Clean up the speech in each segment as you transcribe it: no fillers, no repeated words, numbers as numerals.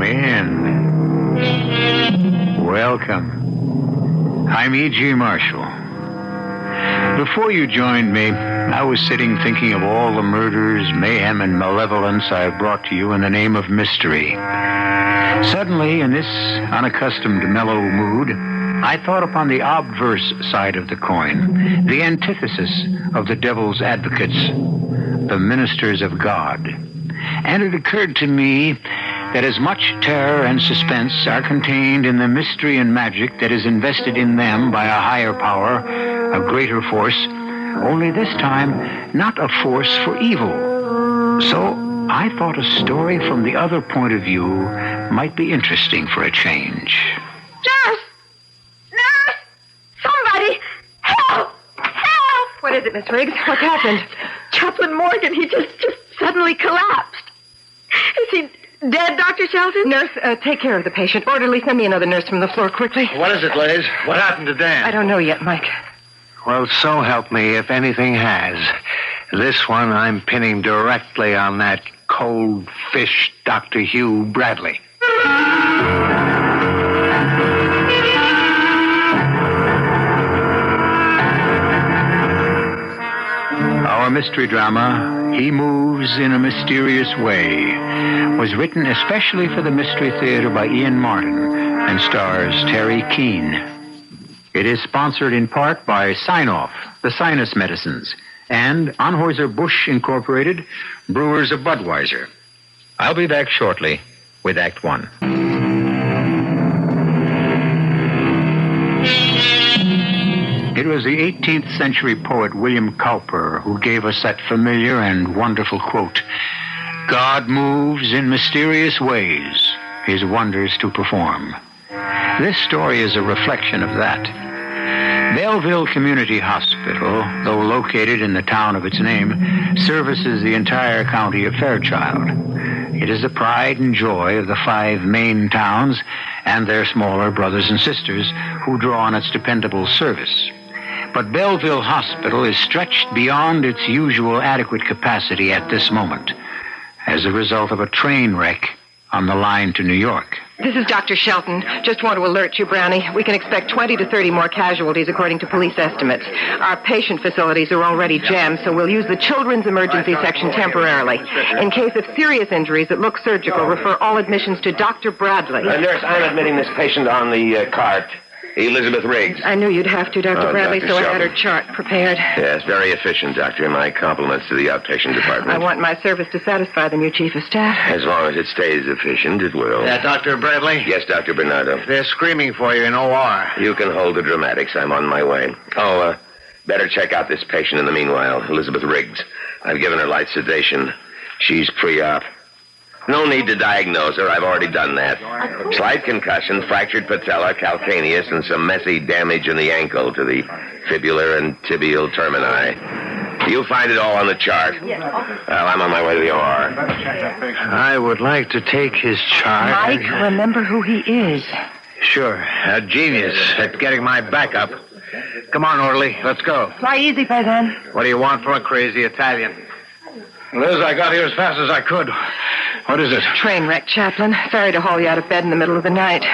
in. Welcome. I'm E.G. Marshall. Before you joined me, I was sitting thinking of all the murders, mayhem, and malevolence I've brought to you in the name of mystery. Suddenly, in this unaccustomed mellow mood, I thought upon the obverse side of the coin, the antithesis of the devil's advocates, the ministers of God. And it occurred to me that as much terror and suspense are contained in the mystery and magic that is invested in them by a higher power, a greater force, only this time not a force for evil. So I thought a story from the other point of view might be interesting for a change. Nurse! Nurse! Somebody! Help! Help! What is it, Miss Riggs? What's happened? Chaplain Morgan, he just suddenly collapsed. Is he dead, Dr. Shelton? Nurse, take care of the patient. Orderly, send me another nurse from the floor quickly. What is it, Liz? What happened to Dan? I don't know yet, Mike. Well, so help me if anything has. This one I'm pinning directly on that cold fish Dr. Hugh Bradley. Our mystery drama, He Moves in a Mysterious Way, was written especially for the Mystery Theater by Ian Martin and stars Terry Keane. It is sponsored in part by Sign-Off, the Sinus Medicines, and Anheuser-Busch Incorporated, Brewers of Budweiser. I'll be back shortly with Act One. It was the 18th century poet William Cowper who gave us that familiar and wonderful quote, "God moves in mysterious ways, his wonders to perform." This story is a reflection of that. Belleville Community Hospital, though located in the town of its name, services the entire county of Fairchild. It is the pride and joy of the 5 main towns and their smaller brothers and sisters who draw on its dependable service. But Belleville Hospital is stretched beyond its usual adequate capacity at this moment as a result of a train wreck on the line to New York. This is Dr. Shelton. Just want to alert you, Brownie. We can expect 20 to 30 more casualties according to police estimates. Our patient facilities are already jammed, so we'll use the children's emergency section temporarily. In case of serious injuries that look surgical, refer all admissions to Dr. Bradley. Nurse, I'm admitting this patient on the cart. Elizabeth Riggs. I knew you'd have to, Dr. Bradley, Dr. so I had her Shelton. chart prepared. Yes, very efficient, Doctor. My compliments to the outpatient department. I want my service to satisfy the new chief of staff. As long as it stays efficient, it will. Dr. Bradley? Yes, Dr. Bernardo. They're screaming for you in OR. You can hold the dramatics. I'm on my way. Oh, better check out this patient in the meanwhile, Elizabeth Riggs. I've given her light sedation. She's pre-op. No need to diagnose her. I've already done that. Slight concussion, fractured patella, calcaneus, and some messy damage in the ankle to the fibular and tibial termini. You'll find it all on the chart. Well, I'm on my way to the OR. I would like to take his chart. Mike, remember who he is. Sure. A genius at getting my back up. Come on, orderly. Let's go. Fly easy, Paisan. What do you want from a crazy Italian? Liz, I got here as fast as I could. What is it? Train wreck, Chaplain. Sorry to haul you out of bed in the middle of the night.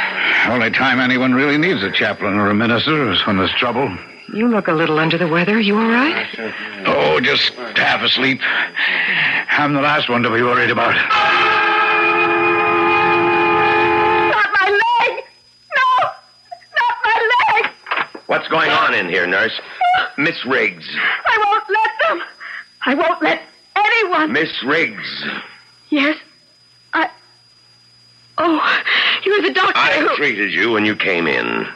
Only time anyone really needs a chaplain or a minister is when there's trouble. You look a little under the weather. You all right? Oh, just half asleep. I'm the last one to be worried about. Not my leg! No! Not my leg! What's going on in here, nurse? Miss Riggs. I won't let them! I won't let anyone! Miss Riggs. Yes? Oh, you're the doctor I who... treated you when you came in.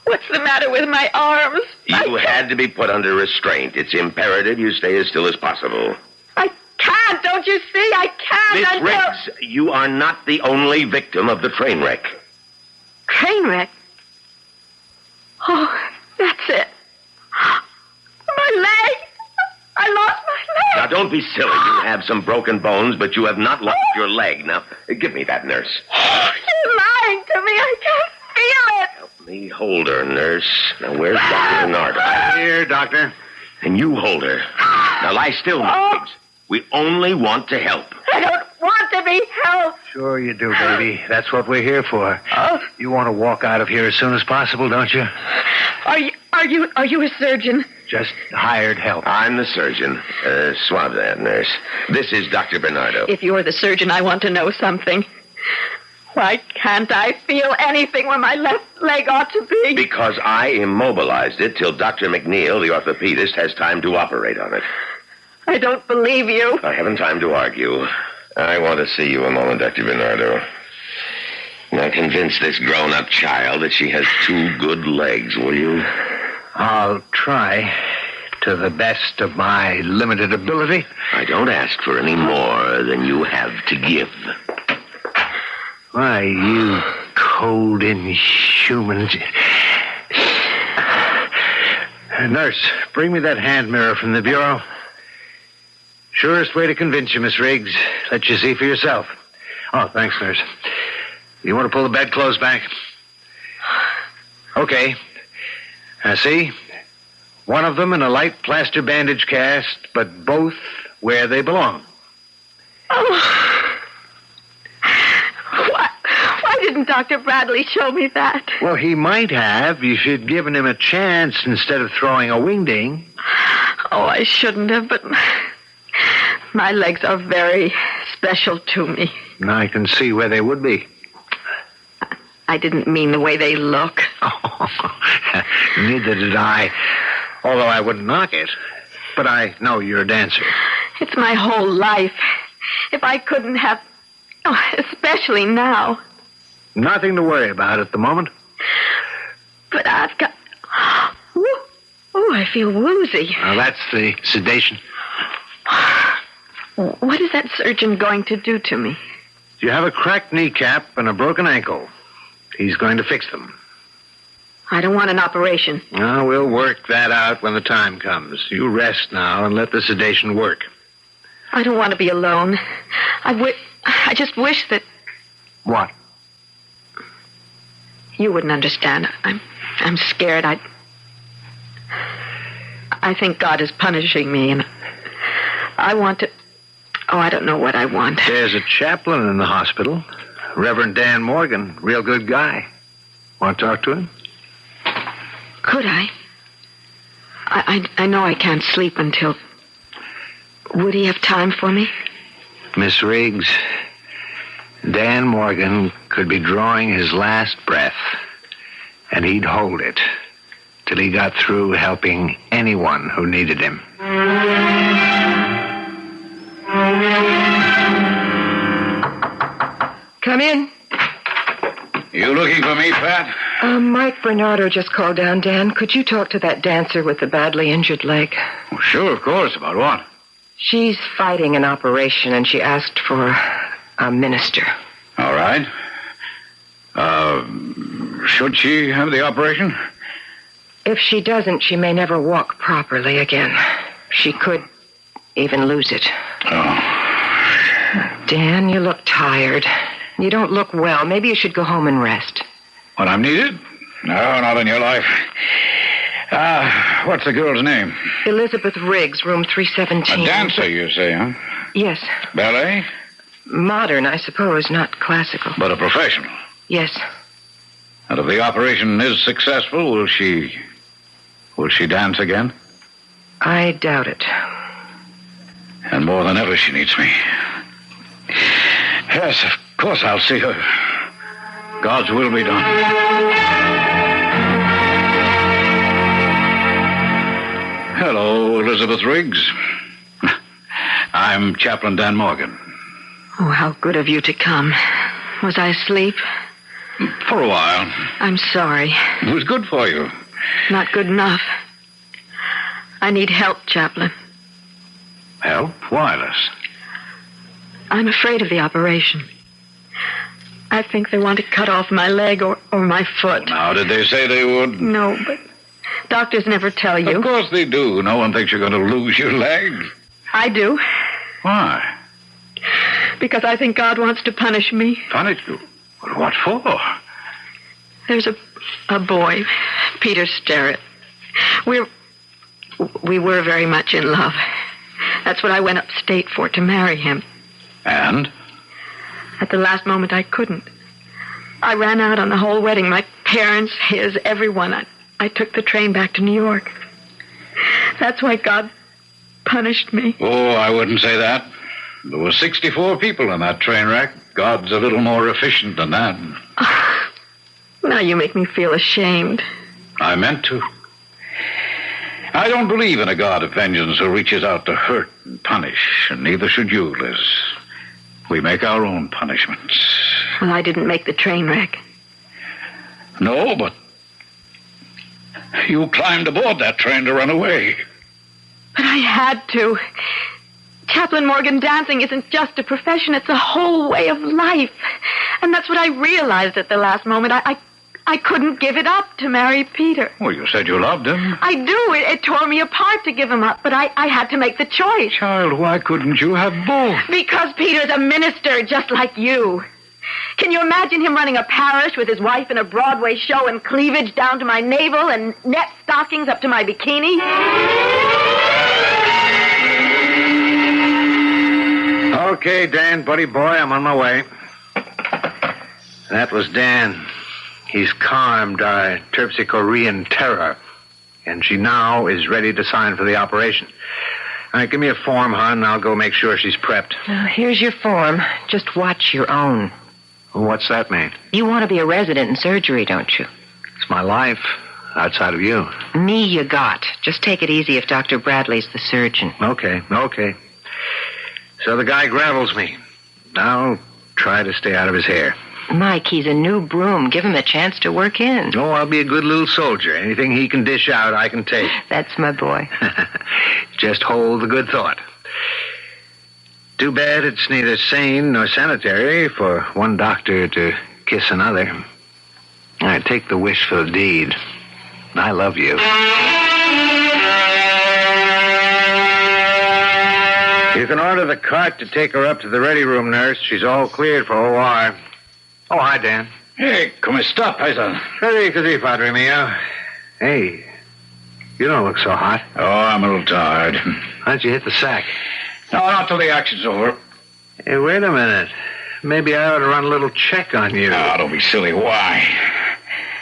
What's the matter with my arms? You had to be put under restraint. It's imperative you stay as still as possible. I can't, don't you see? I can't Miss until... Riggs, you are not the only victim of the train wreck. Train wreck? Oh, that's it. My leg! I lost my leg! Now, don't be silly. You have some broken bones, but you have not lost your leg. Now, give me that, nurse. You're lying to me. I can't feel it. Help me hold her, nurse. Now, where's Dr. Bernardo? Here, Doctor. And you hold her. Now, lie still, Miss Riggs. We only want to help. I don't want to be me help. Sure you do, baby. That's what we're here for. Oh. You want to walk out of here as soon as possible, don't you? Are you a surgeon? Just hired help. I'm the surgeon. Swab that, nurse. This is Dr. Bernardo. If you're the surgeon, I want to know something. Why can't I feel anything where my left leg ought to be? Because I immobilized it till Dr. McNeil, the orthopedist, has time to operate on it. I don't believe you. I haven't time to argue. I want to see you a moment, Dr. Bernardo. Now convince this grown-up child that she has 2 good legs, will you? I'll try to the best of my limited ability. I don't ask for any more than you have to give. Why, you cold, inhuman... Nurse, bring me that hand mirror from the bureau. Surest way to convince you, Miss Riggs. Let you see for yourself. Oh, thanks, nurse. You want to pull the bedclothes back? Okay. Now, see? One of them in a light plaster bandage cast, but both where they belong. Oh. Why didn't Dr. Bradley show me that? Well, he might have if you'd given him a chance instead of throwing a wingding. Oh, I shouldn't have, but my legs are very special to me. I can see where they would be. I didn't mean the way they look. Neither did I, although I wouldn't knock it. But I know you're a dancer. It's my whole life. If I couldn't have... Oh, especially now. Nothing to worry about at the moment. But I've got... Oh, I feel woozy. Now, that's the sedation. What is that surgeon going to do to me? You have a cracked kneecap and a broken ankle. He's going to fix them. I don't want an operation. Well, we'll work that out when the time comes. You rest now and let the sedation work. I don't want to be alone. I just wish that... What? You wouldn't understand. I'm scared. I think God is punishing me, and I want to... Oh, I don't know what I want. There's a chaplain in the hospital. Reverend Dan Morgan. Real good guy. Want to talk to him? Could I? I know I can't sleep until... Would he have time for me? Miss Riggs, Dan Morgan could be drawing his last breath, and he'd hold it till he got through helping anyone who needed him. Come in. You looking for me, Pat? Mike Bernardo just called down, Dan. Could you talk to that dancer with the badly injured leg? Oh, sure, of course. About what? She's fighting an operation, and she asked for a minister. All right. Should she have the operation? If she doesn't, she may never walk properly again. She could even lose it. Oh. Dan, you look tired. You don't look well. Maybe you should go home and rest. When I'm needed? No, not in your life. What's the girl's name? Elizabeth Riggs, room 317. A dancer, you say, huh? Yes. Ballet? Modern, I suppose, not classical. But a professional. Yes. And if the operation is successful, will she dance again? I doubt it. And more than ever, she needs me. Yes, of course I'll see her. God's will be done. Hello, Elizabeth Riggs. I'm Chaplain Dan Morgan. Oh, how good of you to come. Was I asleep? For a while. I'm sorry. It was good for you. Not good enough. I need help, Chaplain. Help? Wireless. I'm afraid of the operation. I think they want to cut off my leg or my foot. Now, did they say they would? No, but doctors never tell you. Of course they do. No one thinks you're going to lose your leg. I do. Why? Because I think God wants to punish me. Punish you? Well, what for? There's a boy, Peter Sterrett. We were very much in love. That's what I went upstate for, to marry him. And? At the last moment, I couldn't. I ran out on the whole wedding. My parents, his, everyone. I took the train back to New York. That's why God punished me. Oh, I wouldn't say that. There were 64 people in that train wreck. God's a little more efficient than that. Now you make me feel ashamed. I meant to. I don't believe in a God of vengeance who reaches out to hurt and punish, and neither should you, Liz. We make our own punishments. Well, I didn't make the train wreck. No, but you climbed aboard that train to run away. But I had to. Chaplain Morgan, dancing isn't just a profession, it's a whole way of life. And that's what I realized at the last moment. I couldn't give it up to marry Peter. Well, you said you loved him. I do. It tore me apart to give him up, but I had to make the choice. Child, why couldn't you have both? Because Peter's a minister, just like you. Can you imagine him running a parish with his wife in a Broadway show and cleavage down to my navel and net stockings up to my bikini? Okay, Dan, buddy boy, I'm on my way. That was Dan. He's calmed our Terpsichorean terror, and she now is ready to sign for the operation. All right, give me a form, hon, and I'll go make sure she's prepped. Here's your form. Just watch your own. What's that mean? You want to be a resident in surgery, don't you? It's my life, outside of you. Me you got. Just take it easy if Dr. Bradley's the surgeon. Okay. So the guy grapples me. I'll try to stay out of his hair. Mike, he's a new broom. Give him a chance to work in. Oh, I'll be a good little soldier. Anything he can dish out, I can take. That's my boy. Just hold the good thought. Too bad it's neither sane nor sanitary for one doctor to kiss another. I take the wish for the deed. I love you. You can order the cart to take her up to the ready room, nurse. She's all cleared for OR. Oh, hi, Dan. Hey, come sta, paisa? Così, Padre mio. Hey, you don't look so hot. Oh, I'm a little tired. Why don't you hit the sack? No, not till the action's over. Hey, wait a minute. Maybe I ought to run a little check on you. Oh, don't be silly. Why?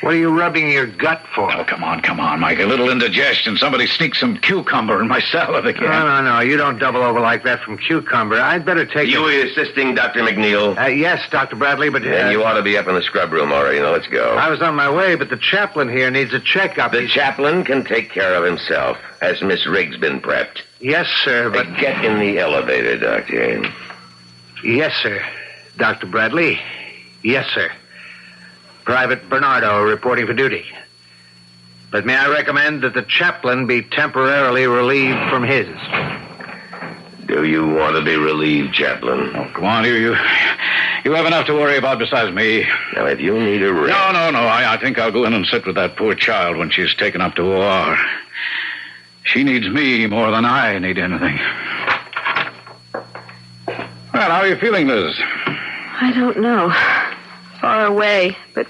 What are you rubbing your gut for? Oh, come on, Mike. A little indigestion. Somebody sneaked some cucumber in my salad again. No. You don't double over like that from cucumber. I'd better take You assisting Dr. McNeil? Yes, Dr. Bradley, but... Then you ought to be up in the scrub room already. Now, let's go. I was on my way, but the chaplain here needs a checkup. The chaplain can take care of himself. Has Miss Riggs been prepped? Yes, sir, but... Get in the elevator, Doctor. Yes, sir, Dr. Bradley. Yes, sir. Private Bernardo reporting for duty. But may I recommend that the chaplain be temporarily relieved from his? Do you want to be relieved, chaplain? Oh, come on, you have enough to worry about besides me. Now, if you need a rest... No. I think I'll go in and sit with that poor child when she's taken up to OR. She needs me more than I need anything. Well, how are you feeling, Liz? I don't know. Far away, but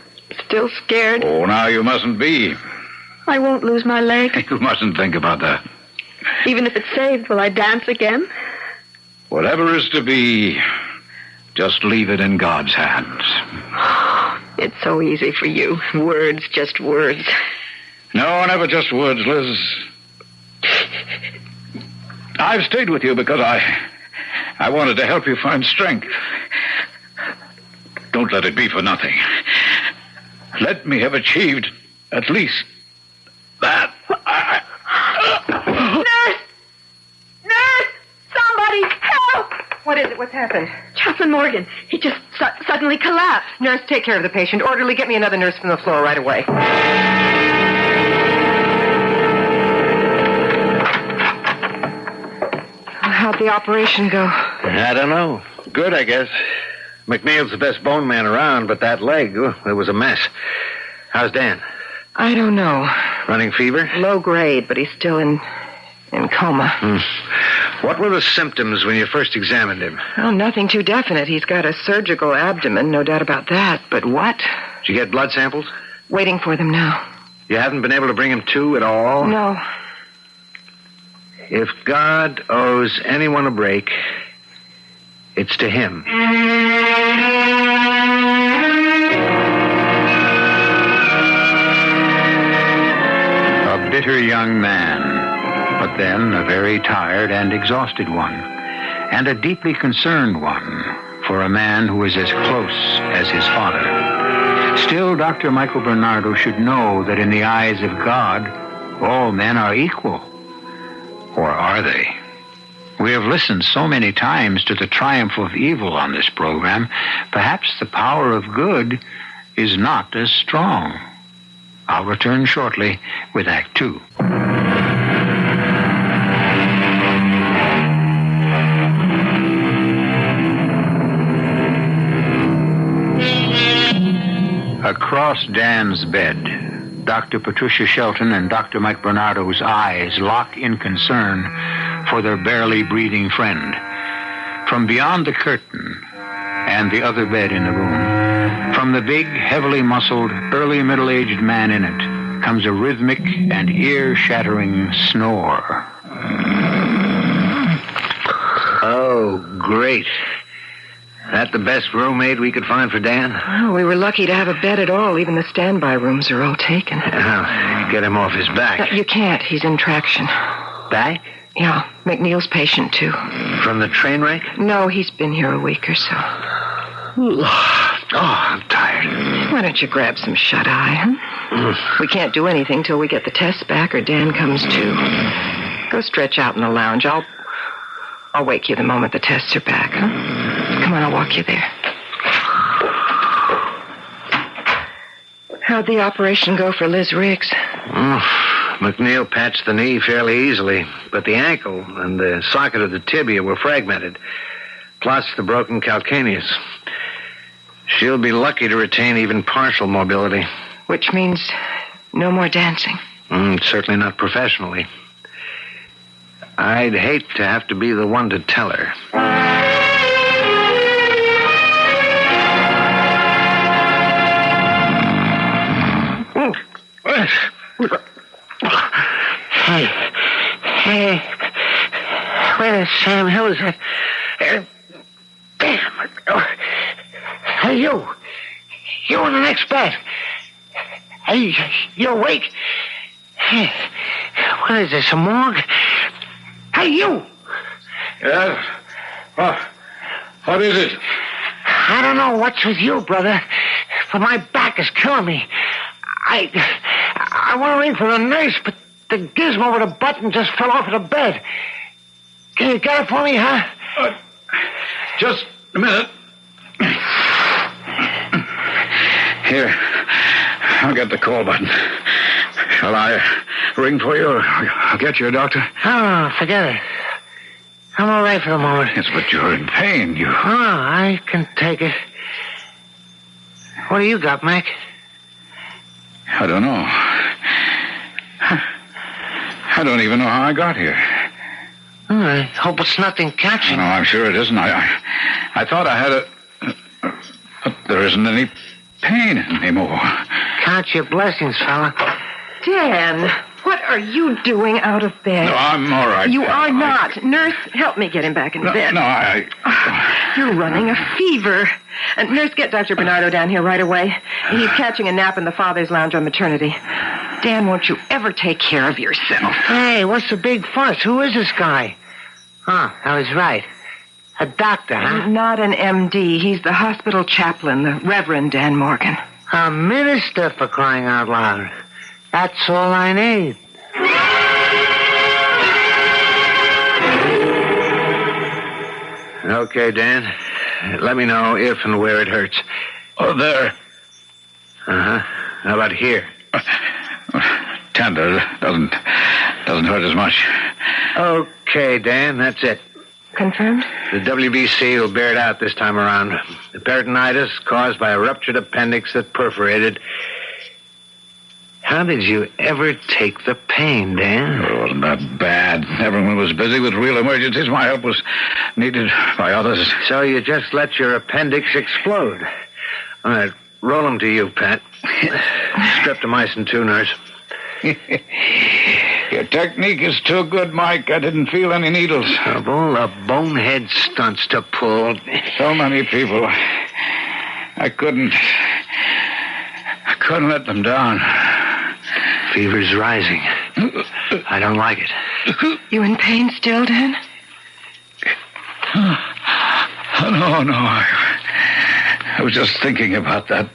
still scared. Oh, now you mustn't be. I won't lose my leg. You mustn't think about that. Even if it's saved, will I dance again? Whatever is to be, just leave it in God's hands. It's so easy for you. Words, just words. No, never just words, Liz. I've stayed with you because I wanted to help you find strength. Don't let it be for nothing. Let me have achieved at least that. Nurse! Somebody, help! What is it? What's happened? Chaplain Morgan, he just suddenly collapsed. Nurse, take care of the patient. Orderly, get me another nurse from the floor right away. How'd the operation go? I don't know. Good, I guess. McNeil's the best bone man around, but that leg, it was a mess. How's Dan? I don't know. Running fever? Low grade, but he's still in coma. What were the symptoms when you first examined him? Oh, nothing too definite. He's got a surgical abdomen, no doubt about that. But what? Did you get blood samples? Waiting for them now. You haven't been able to bring him to at all? No. If God owes anyone a break, it's to him. tender young man, but then a very tired and exhausted one, and a deeply concerned one for a man who is as close as his father. Still, Dr. Michael Bernardo should know that in the eyes of God, all men are equal. Or are they? We have listened so many times to the triumph of evil on this program, perhaps the power of good is not as strong. I'll return shortly with Act 2. Across Dan's bed, Dr. Patricia Shelton and Dr. Mike Bernardo's eyes lock in concern for their barely breathing friend. From beyond the curtain and the other bed in the room, from the big, heavily muscled, early middle-aged man in it, comes a rhythmic and ear-shattering snore. Oh, great. That the best roommate we could find for Dan? Well, we were lucky to have a bed at all. Even the standby rooms are all taken. Get him off his back. You can't. He's in traction. Back? Yeah, McNeil's patient, too. From the train wreck? No, he's been here a week or so. Oh, I'm tired. Why don't you grab some shut-eye, huh? We can't do anything till we get the tests back or Dan comes to. Go stretch out in the lounge. I'll wake you the moment the tests are back, huh? Come on, I'll walk you there. How'd the operation go for Liz Riggs? McNeil patched the knee fairly easily, but the ankle and the socket of the tibia were fragmented, plus the broken calcaneus. She'll be lucky to retain even partial mobility. Which means no more dancing. Certainly not professionally. I'd hate to have to be the one to tell her. Hey, where Sam Hill is that? Damn. Hey, you in the next bed. Hey, you awake? Hey, what is this, a morgue? Hey, you! Yes? What is it? I don't know what's with you, brother, but my back is killing me. I want to ring for the nurse, but the gizmo with a button just fell off of the bed. Can you get it for me, huh? Just a minute. Here, I'll get the call button. Shall I ring for you, or I'll get you a doctor? Oh, forget it. I'm all right for the moment. Yes, but you're in pain. Oh, I can take it. What do you got, Mac? I don't know. I don't even know how I got here. I hope it's nothing catching. No, I'm sure it isn't. I thought I had but there isn't any pain anymore. Count your blessings, fella. Dan, what are you doing out of bed? No, I'm all right. You are not. Nurse, help me get him back in bed. No, You're running a fever. And nurse, get Dr. Bernardo down here right away. He's catching a nap in the father's lounge on maternity. Dan, won't you ever take care of yourself? Hey, what's the big fuss? Who is this guy? I was right. A doctor, huh? Not an MD. He's the hospital chaplain, the Reverend Dan Morgan. A minister, for crying out loud. That's all I need. Okay, Dan. Let me know if and where it hurts. Oh, there. Uh-huh. How about here? Tender. Doesn't hurt as much. Okay, Dan, that's it. Confirmed? The WBC will bear it out this time around. The peritonitis caused by a ruptured appendix that perforated. How did you ever take the pain, Dan? It wasn't that bad. Everyone was busy with real emergencies. My help was needed by others. So you just let your appendix explode. All right, roll them to you, Pat. Streptomycin too, nurse. Your technique is too good, Mike. I didn't feel any needles. Of all the bonehead stunts to pull. So many people. I couldn't let them down. Fever's rising. I don't like it. You in pain still, Dan? No. I was just thinking about that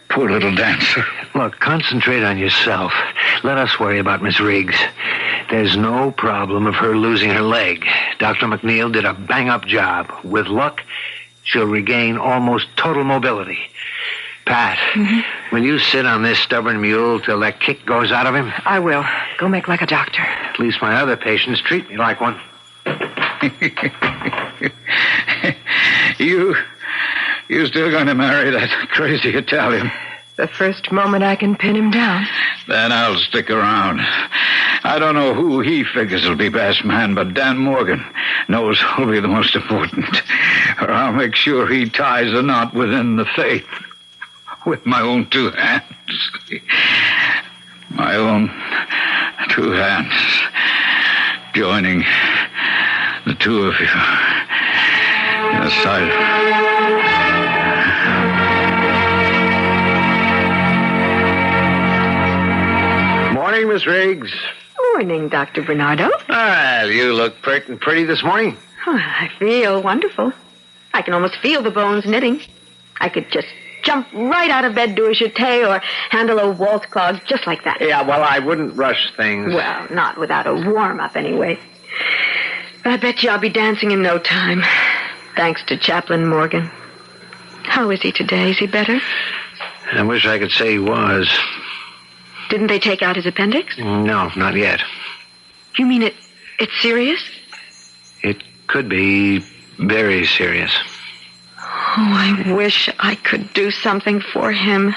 poor little dancer. Look, concentrate on yourself. Let us worry about Miss Riggs. There's no problem of her losing her leg. Dr. McNeil did a bang-up job. With luck, she'll regain almost total mobility. Pat, will you sit on this stubborn mule till that kick goes out of him? I will. Go make like a doctor. At least my other patients treat me like one. You still going to marry that crazy Italian? The first moment I can pin him down. Then I'll stick around. I don't know who he figures will be best man, but Dan Morgan knows who'll be the most important. Or I'll make sure he ties a knot within the faith with my own two hands. My own two hands joining the two of you. Yes, Morning, Miss Riggs. Morning, Dr. Bernardo. Well, you look pert and pretty this morning. Oh, I feel wonderful. I can almost feel the bones knitting. I could just jump right out of bed, do a jeté, or handle a waltz clog just like that. Yeah, well, I wouldn't rush things. Well, not without a warm-up anyway. But I bet you I'll be dancing in no time. Thanks to Chaplain Morgan. How is he today? Is he better? I wish I could say he was. Didn't they take out his appendix? No, not yet. You mean it's serious? It could be very serious. Oh, I wish I could do something for him.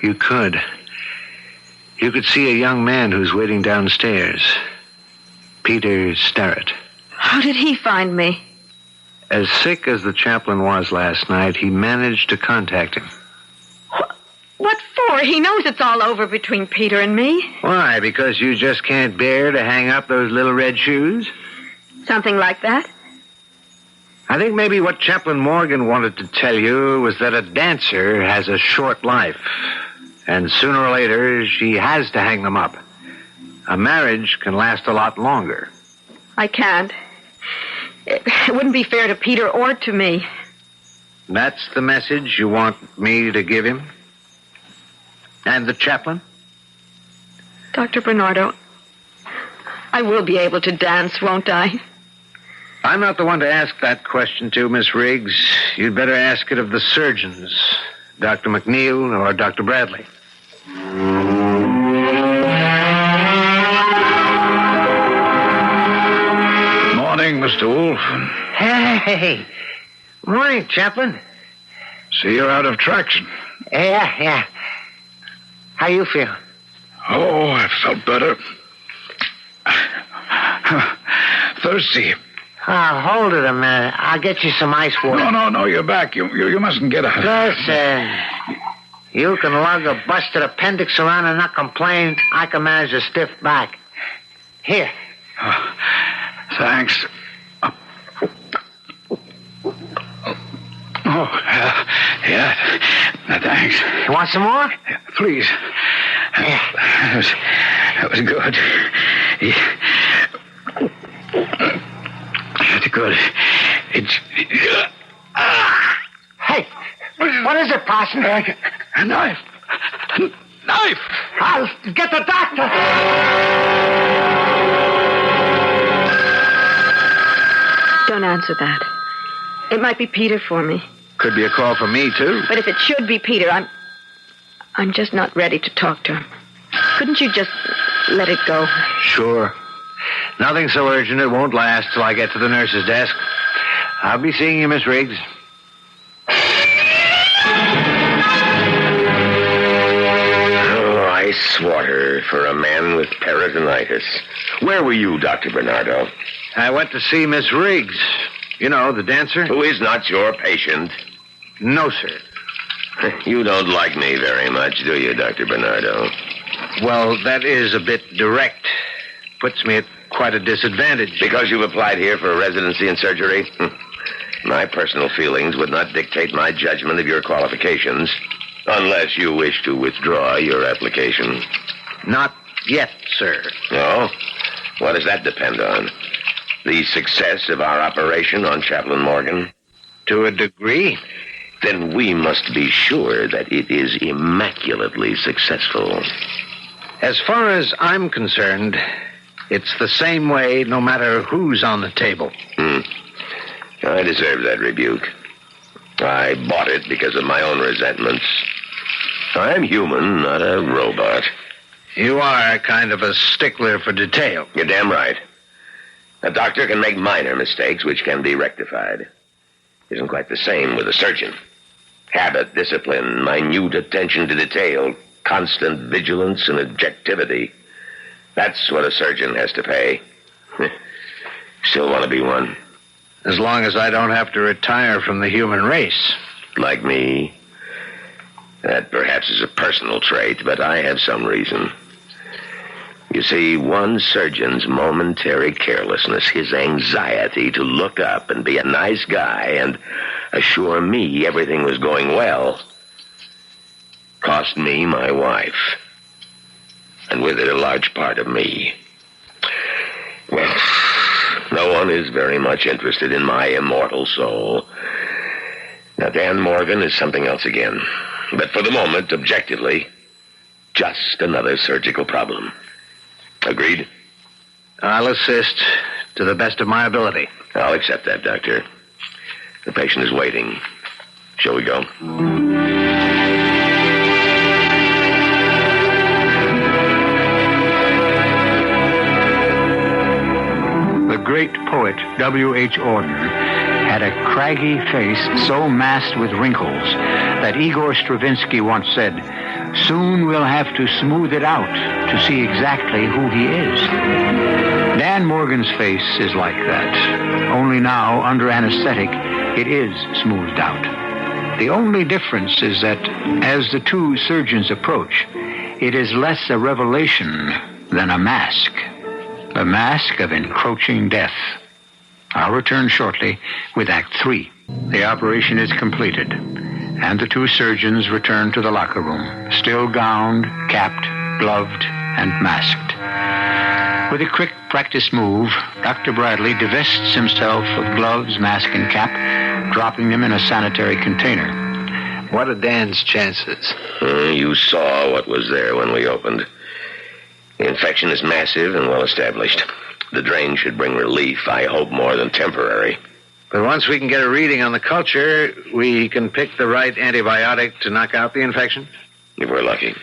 You could. You could see a young man who's waiting downstairs. Peter Starrett. How did he find me? As sick as the chaplain was last night, he managed to contact him. What for? He knows it's all over between Peter and me. Why? Because you just can't bear to hang up those little red shoes? Something like that? I think maybe what Chaplain Morgan wanted to tell you was that a dancer has a short life. And sooner or later, she has to hang them up. A marriage can last a lot longer. I can't. It wouldn't be fair to Peter or to me. That's the message you want me to give him? And the chaplain? Dr. Bernardo, I will be able to dance, won't I? I'm not the one to ask that question to, Miss Riggs. You'd better ask it of the surgeons, Dr. McNeil or Dr. Bradley. Morning, Mr. Wolf. Hey. Morning, Chaplain. See you're out of traction. Yeah. How you feel? Oh, I felt better. Thirsty. Hold it a minute. I'll get you some ice water. No, you're back. You mustn't get out. Listen, you can lug a busted appendix around and not complain. I can manage a stiff back. Here. Thanks. Yeah. Thanks. You want some more? Please. That was good. It's good. Hey, what is it, Parson? A knife. Knife! I'll get the doctor. Don't answer that. It might be Peter for me. Could be a call from me, too. But if it should be Peter, I'm just not ready to talk to him. Couldn't you just let it go? Sure. Nothing so urgent it won't last till I get to the nurse's desk. I'll be seeing you, Miss Riggs. Ice water for a man with peritonitis. Where were you, Dr. Bernardo? I went to see Miss Riggs. You know, the dancer. Who is not your patient? No, sir. You don't like me very much, do you, Dr. Bernardo? Well, that is a bit direct. Puts me at quite a disadvantage. Because you've applied here for a residency in surgery? My personal feelings would not dictate my judgment of your qualifications, unless you wish to withdraw your application. Not yet, sir. No? What does that depend on? The success of our operation on Chaplain Morgan? To a degree. Then we must be sure that it is immaculately successful. As far as I'm concerned, it's the same way no matter who's on the table. I deserve that rebuke. I bought it because of my own resentments. I'm human, not a robot. You are kind of a stickler for detail. You're damn right. A doctor can make minor mistakes which can be rectified. Isn't quite the same with a surgeon. Habit, discipline, minute attention to detail, constant vigilance and objectivity. That's what a surgeon has to pay. Still want to be one. As long as I don't have to retire from the human race. Like me. That perhaps is a personal trait, but I have some reason. You see, one surgeon's momentary carelessness, his anxiety to look up and be a nice guy and assure me everything was going well, cost me my wife. And with it, a large part of me. Well, no one is very much interested in my immortal soul. Now, Dan Morgan is something else again. But for the moment, objectively, just another surgical problem. Agreed? I'll assist to the best of my ability. I'll accept that, Doctor. The patient is waiting. Shall we go? The great poet W.H. Auden had a craggy face so masked with wrinkles that Igor Stravinsky once said, "Soon we'll have to smooth it out to see exactly who he is." Dan Morgan's face is like that. Only now, under anesthetic, it is smoothed out. The only difference is that as the two surgeons approach, it is less a revelation than a mask. A mask of encroaching death. I'll return shortly with Act 3. The operation is completed, and the two surgeons return to the locker room, still gowned, capped, gloved, and masked. With a quick practice move, Dr. Bradley divests himself of gloves, mask, and cap, dropping them in a sanitary container. What are Dan's chances? You saw what was there when we opened. The infection is massive and well established. The drain should bring relief, I hope, more than temporary. But once we can get a reading on the culture, we can pick the right antibiotic to knock out the infection? If we're lucky.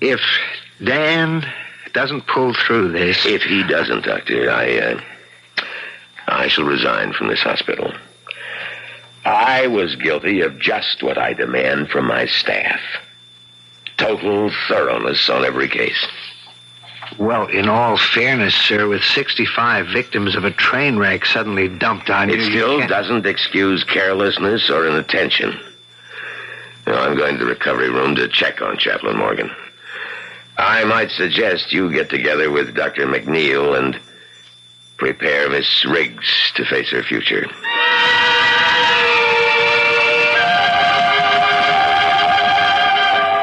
If Dan doesn't pull through this... If he doesn't, Doctor, I shall resign from this hospital. I was guilty of just what I demand from my staff. Total thoroughness on every case. Well, in all fairness, sir, with 65 victims of a train wreck suddenly dumped on you... It still doesn't excuse carelessness or inattention. I'm going to the recovery room to check on Chaplain Morgan. I might suggest you get together with Dr. McNeil and prepare Miss Riggs to face her future.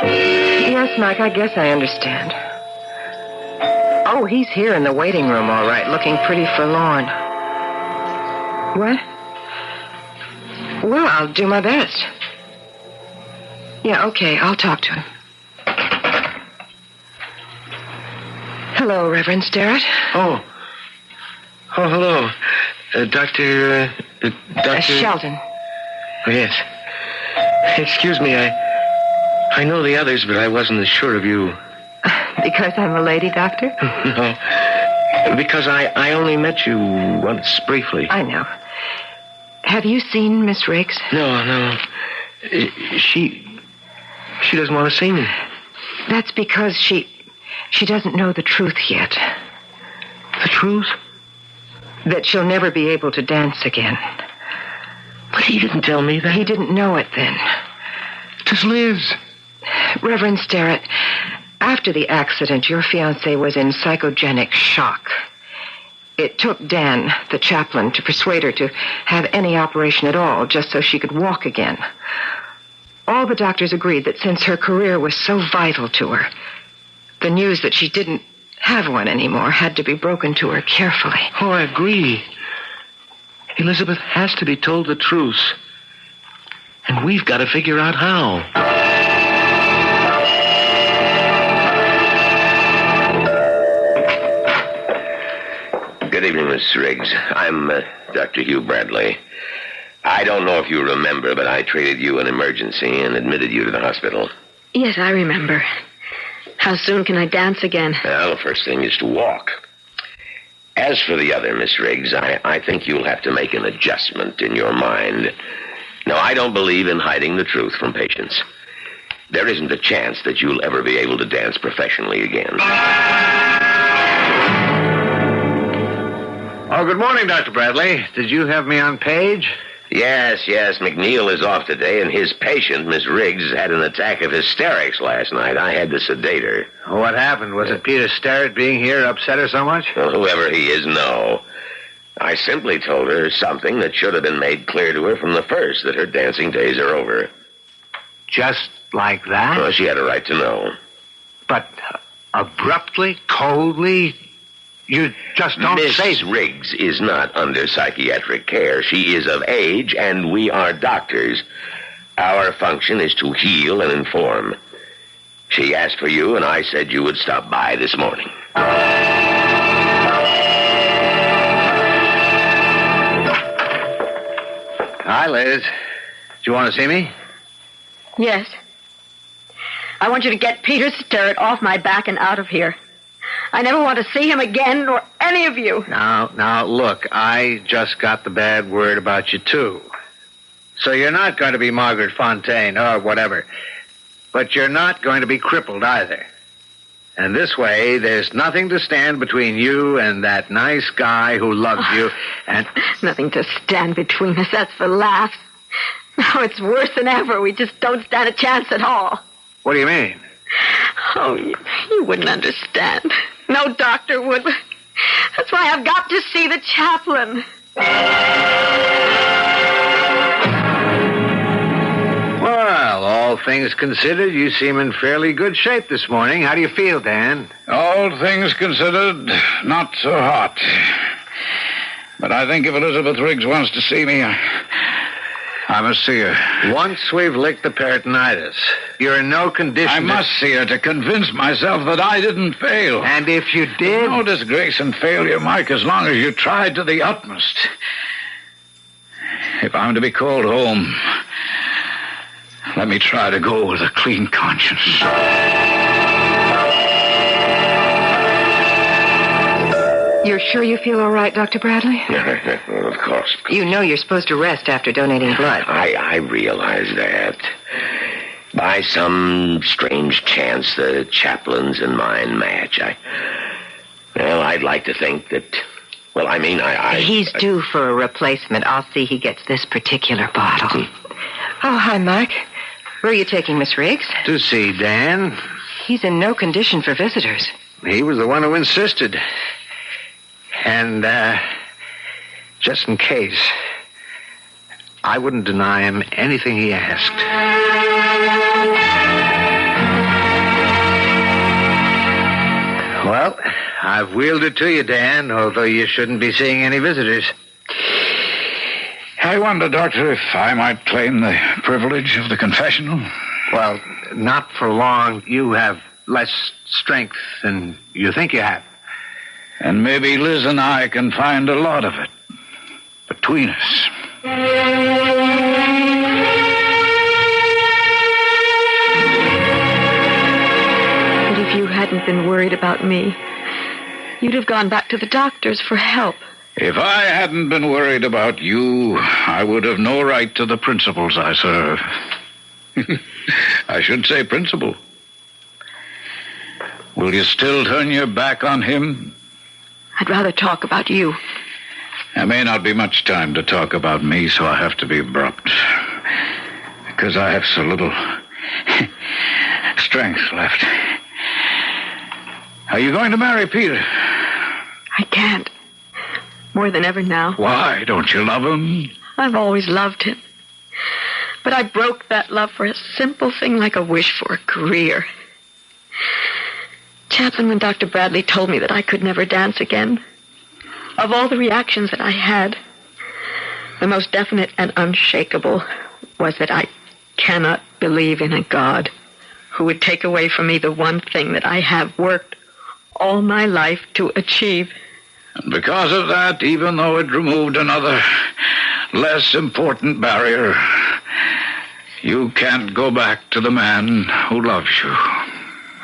Yes, Mike, I guess I understand. Oh, he's here in the waiting room, all right, looking pretty forlorn. What? Well, I'll do my best. Yeah, okay, I'll talk to him. Hello, Reverend Sterrett. Oh, hello. Dr. Shelton. Oh, yes. Excuse me, I know the others, but I wasn't as sure of you. Because I'm a lady, Doctor? No, because I only met you once briefly. I know. Have you seen Miss Riggs? No. She doesn't want to see me. That's because she doesn't know the truth yet. The truth? That she'll never be able to dance again. But he didn't tell me that. He didn't know it then. Does Liz? Reverend Sterrett, after the accident, your fiancée was in psychogenic shock. It took Dan, the chaplain, to persuade her to have any operation at all, just so she could walk again. All the doctors agreed that since her career was so vital to her, The news that she didn't have one anymore had to be broken to her carefully. Oh, I agree. Elizabeth has to be told the truth. And we've got to figure out how. Good evening, Miss Riggs. I'm Dr. Hugh Bradley. I don't know if you remember, but I treated you in emergency and admitted you to the hospital. Yes, I remember. How soon can I dance again? Well, the first thing is to walk. As for the other, Miss Riggs, I think you'll have to make an adjustment in your mind. Now, I don't believe in hiding the truth from patients. There isn't a chance that you'll ever be able to dance professionally again. Oh, good morning, Dr. Bradley. Did you have me on page? Yes. McNeil is off today, and his patient, Miss Riggs, had an attack of hysterics last night. I had to sedate her. What happened? Was it Peter Starrett being here upset her so much? Well, whoever he is, no. I simply told her something that should have been made clear to her from the first, that her dancing days are over. Just like that? Well, she had a right to know. But abruptly, coldly, you just don't say... Miss Riggs is not under psychiatric care. She is of age, and we are doctors. Our function is to heal and inform. She asked for you, and I said you would stop by this morning. Hi, Liz. Do you want to see me? Yes. I want you to get Peter Starrett off my back and out of here. I never want to see him again, or any of you. Now, look, I just got the bad word about you, too. So you're not going to be Margaret Fontaine, or whatever. But you're not going to be crippled, either. And this way, there's nothing to stand between you and that nice guy who loves you, and... Nothing to stand between us, that's for laughs. Now it's worse than ever. We just don't stand a chance at all. What do you mean? Oh, you wouldn't understand. No doctor would. That's why I've got to see the chaplain. Well, all things considered, you seem in fairly good shape this morning. How do you feel, Dan? All things considered, not so hot. But I think if Elizabeth Riggs wants to see me, I must see her. Once we've licked the peritonitis, you're in no condition... I must see her to convince myself that I didn't fail. And if you did... No disgrace and failure, Mike, as long as you tried to the utmost. If I'm to be called home, let me try to go with a clean conscience. You're sure you feel all right, Dr. Bradley? Well, of course. You know you're supposed to rest after donating blood. I realize that. By some strange chance, the chaplain's and mine match. I'd like to think that... Well, I mean, He's due for a replacement. I'll see he gets this particular bottle. Oh, hi, Mike. Where are you taking Miss Riggs? To see Dan. He's in no condition for visitors. He was the one who insisted. And, just in case, I wouldn't deny him anything he asked. Well, I've wheeled it to you, Dan, although you shouldn't be seeing any visitors. I wonder, Doctor, if I might claim the privilege of the confessional. Well, not for long. You have less strength than you think you have. And maybe Liz and I can find a lot of it between us. But if you hadn't been worried about me, you'd have gone back to the doctors for help. If I hadn't been worried about you, I would have no right to the principles I serve. I should say principle. Will you still turn your back on him? I'd rather talk about you. There may not be much time to talk about me, so I have to be abrupt. Because I have so little strength left. Are you going to marry Peter? I can't. More than ever now. Why? Don't you love him? I've always loved him. But I broke that love for a simple thing like a wish for a career. Chaplain, when Dr. Bradley told me that I could never dance again, of all the reactions that I had, the most definite and unshakable was that I cannot believe in a God who would take away from me the one thing that I have worked all my life to achieve. And because of that, even though it removed another less important barrier, you can't go back to the man who loves you.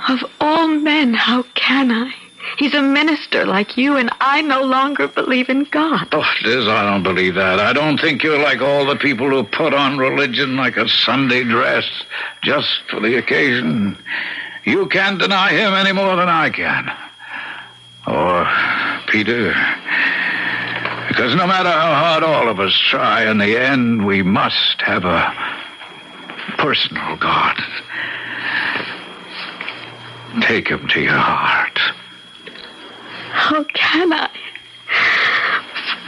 Of all men, how can I? He's a minister like you, and I no longer believe in God. Oh, Liz, I don't believe that. I don't think you're like all the people who put on religion like a Sunday dress just for the occasion. You can't deny him any more than I can. Or Peter. Because no matter how hard all of us try, in the end, we must have a personal God. Take him to your heart. How can I?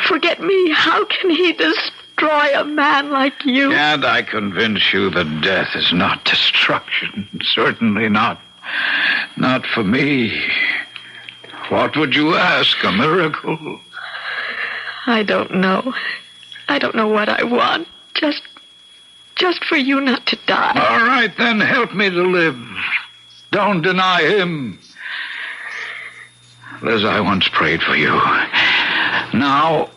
Forget me. How can he destroy a man like you? Can't I convince you that death is not destruction? Certainly not. Not for me. What would you ask? A miracle? I don't know. I don't know what I want. Just for you not to die. All right, then help me to live. Don't deny him. Liz, I once prayed for you. Now,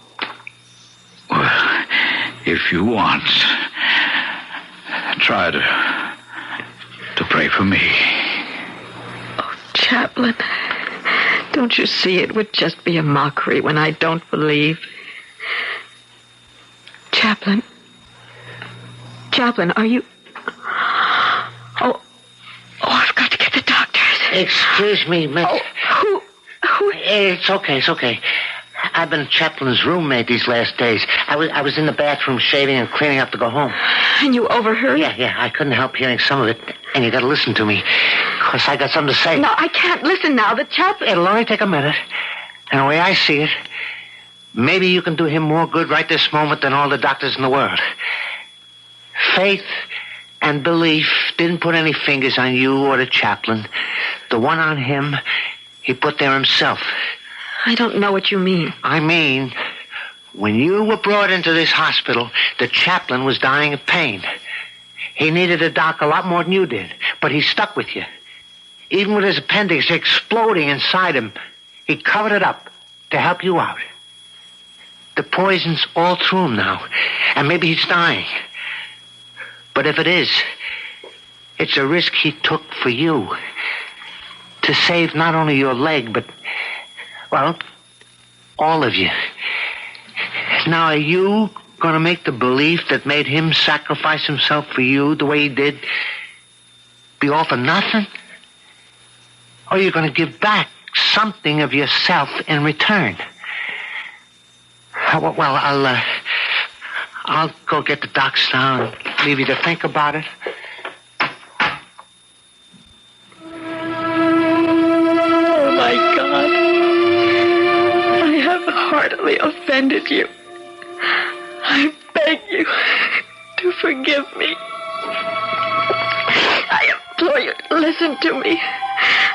if you want, try to pray for me. Oh, Chaplain, don't you see it would just be a mockery when I don't believe? Chaplain, are you... Oh, I've got to get the doctors. Excuse me, miss. Oh, who? It's okay. I've been Chaplin's roommate these last days. I was in the bathroom shaving and cleaning up to go home. And you overheard? Yeah, I couldn't help hearing some of it. And you gotta listen to me, because I got something to say. No, I can't listen now. The chaplain... It'll only take a minute. And the way I see it, maybe you can do him more good right this moment than all the doctors in the world. Faith and belief didn't put any fingers on you or the chaplain. The one on him, he put there himself. I don't know what you mean. I mean, when you were brought into this hospital, the chaplain was dying of pain. He needed a doc a lot more than you did, but he stuck with you. Even with his appendix exploding inside him, he covered it up to help you out. The poison's all through him now, and maybe he's dying. But if it is, it's a risk he took for you. To save not only your leg, but, well, all of you. Now, are you going to make the belief that made him sacrifice himself for you the way he did be all for nothing? Or are you going to give back something of yourself in return? Well, I'll go get the docs now and leave you to think about it. Oh, my God. I have heartily offended you. I beg you to forgive me. I implore you to listen to me.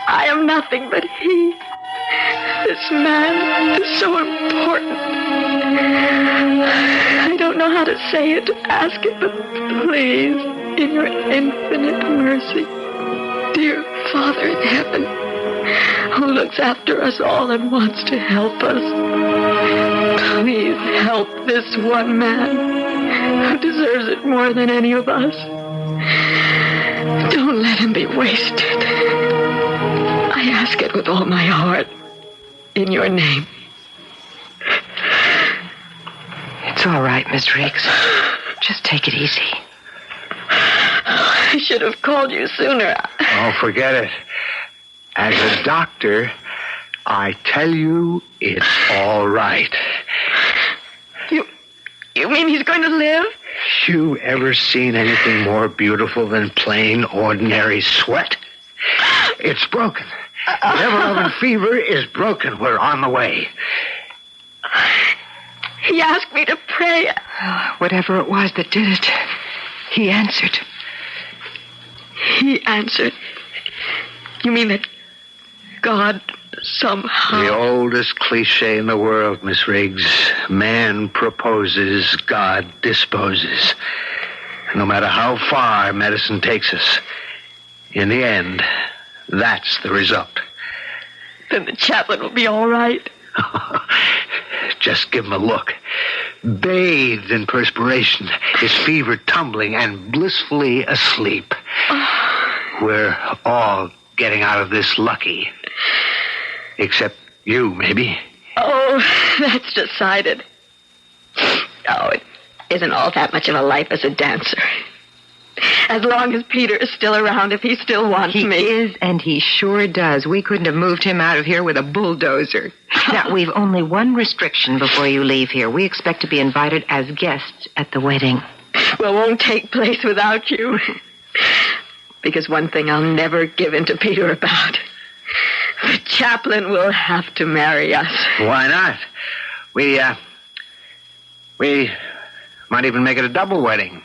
I am nothing but he. This man is so important. I don't know how to say it, to ask it, but please, in your infinite mercy, dear Father in heaven, who looks after us all and wants to help us, please help this one man who deserves it more than any of us. Don't let him be wasted. I ask it with all my heart, in your name. It's all right, Miss Riggs. Just take it easy. I should have called you sooner. Oh, forget it. As a doctor, I tell you it's all right. You mean he's going to live? You ever seen anything more beautiful than plain, ordinary sweat? It's broken. Whatever oven fever is broken. We're on the way. He asked me to pray. Whatever it was that did it, he answered. He answered? You mean that God somehow... The oldest cliche in the world, Miss Riggs. Man proposes, God disposes. No matter how far medicine takes us, in the end, that's the result. Then the chaplain will be all right. Just give him a look. Bathed in perspiration, his fever tumbling, and blissfully asleep. We're all getting out of this lucky. Except you, maybe. Oh, that's decided. Oh, it isn't all that much of a life as a dancer. As long as Peter is still around, if he still wants me. He is, and he sure does. We couldn't have moved him out of here with a bulldozer. Now, we've only one restriction before you leave here. We expect to be invited as guests at the wedding. Well, won't take place without you. Because one thing I'll never give in to Peter about. The chaplain will have to marry us. Why not? We might even make it a double wedding.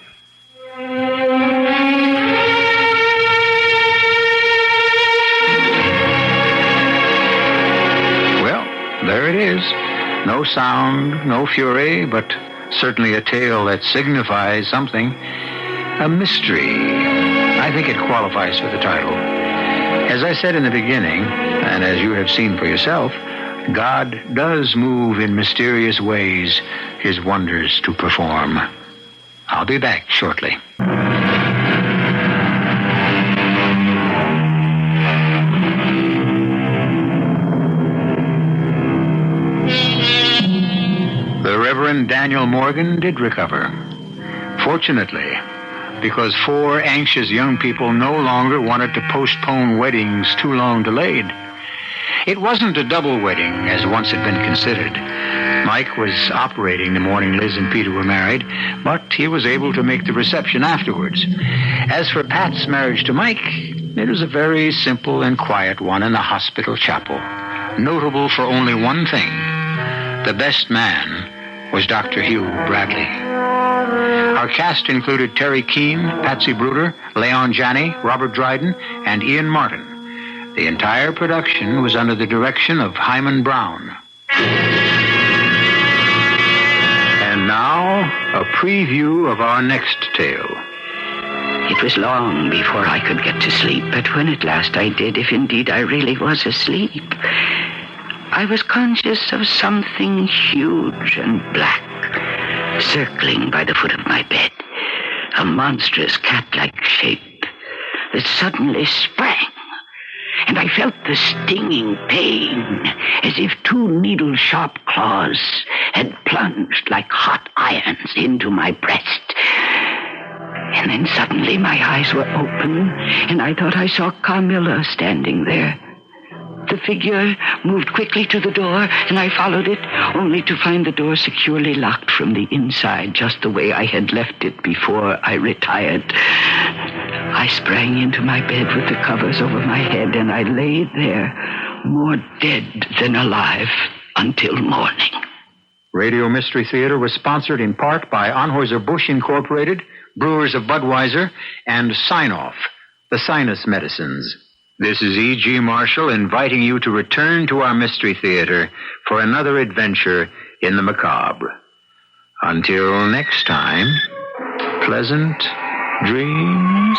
Well, there it is. No sound, no fury, but certainly a tale that signifies something. A mystery. I think it qualifies for the title. As I said in the beginning, and as you have seen for yourself, God does move in mysterious ways his wonders to perform. I'll be back shortly. The Reverend Daniel Morgan did recover. Fortunately, because 4 anxious young people no longer wanted to postpone weddings too long delayed. It wasn't a double wedding, as once had been considered. Mike was operating the morning Liz and Peter were married, but he was able to make the reception afterwards. As for Pat's marriage to Mike, it was a very simple and quiet one in the hospital chapel, notable for only one thing. The best man was Dr. Hugh Bradley. Our cast included Terry Keane, Patsy Bruder, Leon Janney, Robert Dryden, and Ian Martin. The entire production was under the direction of Hyman Brown. And now, a preview of our next tale. It was long before I could get to sleep, but when at last I did, if indeed I really was asleep, I was conscious of something huge and black circling by the foot of my bed, a monstrous cat-like shape that suddenly sprang, and I felt the stinging pain as if 2 needle-sharp claws had plunged like hot irons into my breast. And then suddenly my eyes were open, and I thought I saw Carmilla standing there. The figure moved quickly to the door, and I followed it, only to find the door securely locked from the inside, just the way I had left it before I retired. I sprang into my bed with the covers over my head, and I lay there, more dead than alive, until morning. Radio Mystery Theater was sponsored in part by Anheuser-Busch Incorporated, Brewers of Budweiser, and Sign-Off, the sinus medicines. This is E.G. Marshall inviting you to return to our Mystery Theater for another adventure in the macabre. Until next time, pleasant dreams.